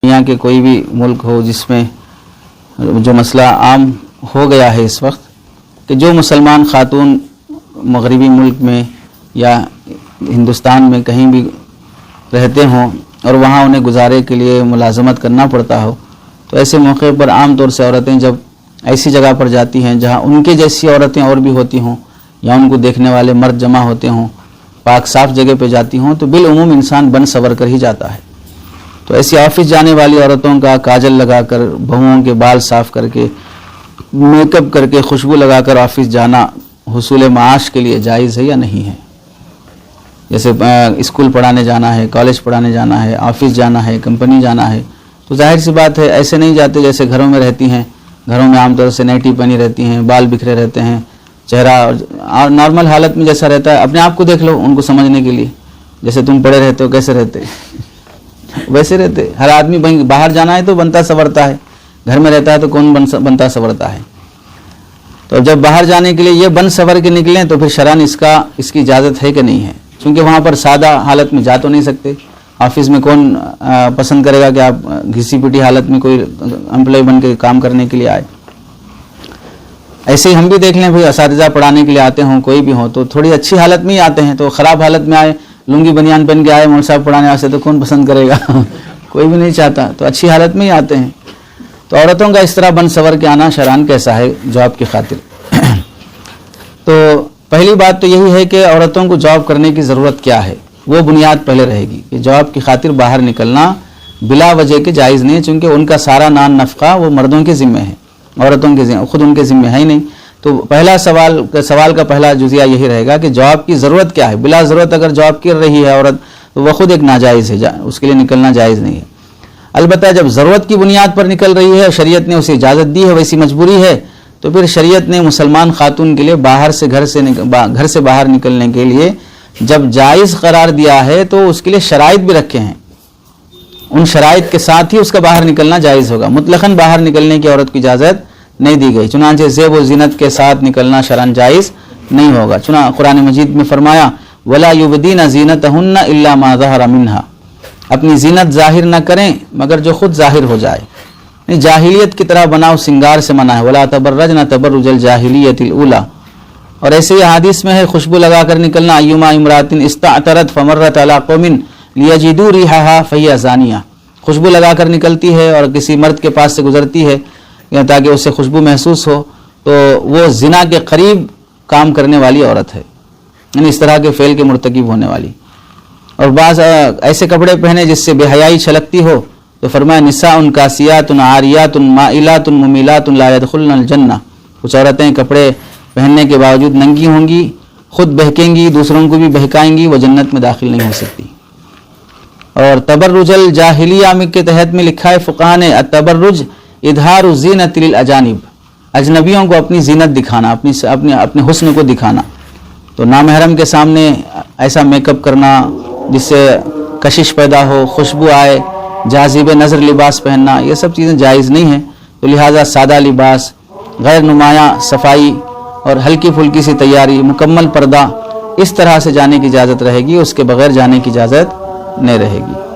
دنیا کے کوئی بھی ملک ہو جس میں جو مسئلہ عام ہو گیا ہے اس وقت کہ جو مسلمان خاتون مغربی ملک میں یا ہندوستان میں کہیں بھی رہتے ہوں اور وہاں انہیں گزارے کے لیے ملازمت کرنا پڑتا ہو، تو ایسے موقع پر عام طور سے عورتیں جب ایسی جگہ پر جاتی ہیں جہاں ان کے جیسی عورتیں اور بھی ہوتی ہوں یا ان کو دیکھنے والے مرد جمع ہوتے ہوں، پاک صاف جگہ پہ جاتی ہوں، تو بالعموم انسان بن سور کر ہی جاتا ہے۔ تو ایسی آفس جانے والی عورتوں کا کاجل لگا کر، بہوؤں کے بال صاف کر کے، میک اپ کر کے، خوشبو لگا کر آفس جانا حصول معاش کے لیے جائز ہے یا نہیں ہے؟ جیسے اسکول پڑھانے جانا ہے، کالج پڑھانے جانا ہے، آفس جانا ہے، کمپنی جانا ہے، تو ظاہر سی بات ہے ایسے نہیں جاتے جیسے گھروں میں رہتی ہیں۔ گھروں میں عام طور سے نائٹی پہنی رہتی ہیں، بال بکھرے رہتے ہیں، چہرہ نارمل حالت میں جیسا رہتا ہے، اپنے آپ کو دیکھ لو ان کو سمجھنے کے لیے، جیسے تم پڑے رہتے ہو کیسے رہتے ویسے رہتے۔ ہر آدمی باہر جانا ہے تو بنتا سورتا ہے، گھر میں رہتا ہے تو کون بنتا سورتا ہے؟ تو جب باہر جانے کے لیے یہ بن سور کے نکلیں تو پھر شرعاً اس کی اجازت ہے کہ نہیں ہے؟ چونکہ وہاں پر سادہ حالت میں جا تو نہیں سکتے، آفس میں کون پسند کرے گا کہ آپ گھسی پٹی حالت میں کوئی امپلائی بن کے کام کرنے کے لیے آئے؟ ایسے ہی ہم بھی دیکھ لیں، بھائی اساتذہ پڑھانے کے لیے آتے ہوں کوئی بھی ہوں تو تھوڑی اچھی حالت میں ہی آتے ہیں، تو خراب حالت میں آئے، لنگی بنیان پہن کے آئے مول صاحب پڑھانے واسطے تو کون پسند کرے گا؟ کوئی بھی نہیں چاہتا، تو اچھی حالت میں ہی آتے ہیں۔ تو عورتوں کا اس طرح بن سور کے آنا شرعاً کیسا ہے جاب کی خاطر؟ تو پہلی بات تو یہی ہے کہ عورتوں کو جاب کرنے کی ضرورت کیا ہے، وہ بنیاد پہلے رہے گی کہ جاب کی خاطر باہر نکلنا بلا وجہ کے جائز نہیں، چونکہ ان کا سارا نان نفقہ وہ مردوں کے ذمہ ہے، عورتوں کے ذمہ خود ان کے ذمہ ہے ہی نہیں۔ تو پہلا سوال کا پہلا جزیہ یہی رہے گا کہ جاب کی ضرورت کیا ہے۔ بلا ضرورت اگر جاب کر رہی ہے عورت تو وہ خود ایک ناجائز ہے، اس کے لیے نکلنا جائز نہیں ہے۔ البتہ جب ضرورت کی بنیاد پر نکل رہی ہے، شریعت نے اسے اجازت دی ہے، ویسی مجبوری ہے، تو پھر شریعت نے مسلمان خاتون کے لیے گھر سے باہر نکلنے کے لیے جب جائز قرار دیا ہے تو اس کے لیے شرائط بھی رکھے ہیں، ان شرائط کے ساتھ ہی اس کا باہر نکلنا جائز ہوگا۔ مطلقاً باہر نکلنے کی عورت کی اجازت نہیں دی گئی، چنانچہ زیب و زینت کے ساتھ نکلنا شرعاً جائز نہیں ہوگا۔ چنانچہ قرآن مجید میں فرمایا وَلَا يُبْدِينَ زِينَتَهُنَّ إِلَّا مَا ظَهَرَ مِنْهَا، اپنی زینت ظاہر نہ کریں مگر جو خود ظاہر ہو جائے، یعنی جاہلیت کی طرح بناؤ سنگار سے منع ہے، وَلَا تَبَرَّجْنَ تَبَرُّجَ الْجَاهِلِيَّةِ الْأُولَى۔ اور ایسے ہی حدیث میں ہے خوشبو لگا کر نکلنا، اَيُّمَا امْرَأَةٍ اسْتَعْطَرَتْ فَمَرَّتْ عَلَىٰ قَوْمٍ لِيَجِدُوا رِيحَهَا فَهِيَ زَانِيَةٌ، خوشبو لگا کر نکلتی ہے اور کسی مرد کے پاس سے گزرتی ہے تاکہ اسے خوشبو محسوس ہو، تو وہ زنا کے قریب کام کرنے والی عورت ہے، یعنی اس طرح کے فعل کے مرتکب ہونے والی۔ اور بعض ایسے کپڑے پہنے جس سے بے حیائی چھلکتی ہو، تو فرمایا نساء کاسیات عاریات مائلات ممیلات لا يدخلن الجنہ، کچھ عورتیں کپڑے پہننے کے باوجود ننگی ہوں گی، خود بہکیں گی، دوسروں کو بھی بہکائیں گی، وہ جنت میں داخل نہیں ہو سکتی۔ اور تبرج الجاہلیہ کے تحت میں لکھا ہے فقہاء نے التبرج اظہار الزینت للاجانب، اجنبیوں کو اپنی زینت دکھانا، اپنے حسن کو دکھانا۔ تو نامحرم کے سامنے ایسا میک اپ کرنا جس سے کشش پیدا ہو، خوشبو آئے، جاذب نظر لباس پہننا، یہ سب چیزیں جائز نہیں ہیں۔ تو لہٰذا سادہ لباس، غیر نمایاں صفائی اور ہلکی پھلکی سی تیاری، مکمل پردہ، اس طرح سے جانے کی اجازت رہے گی، اس کے بغیر جانے کی اجازت نہیں رہے گی۔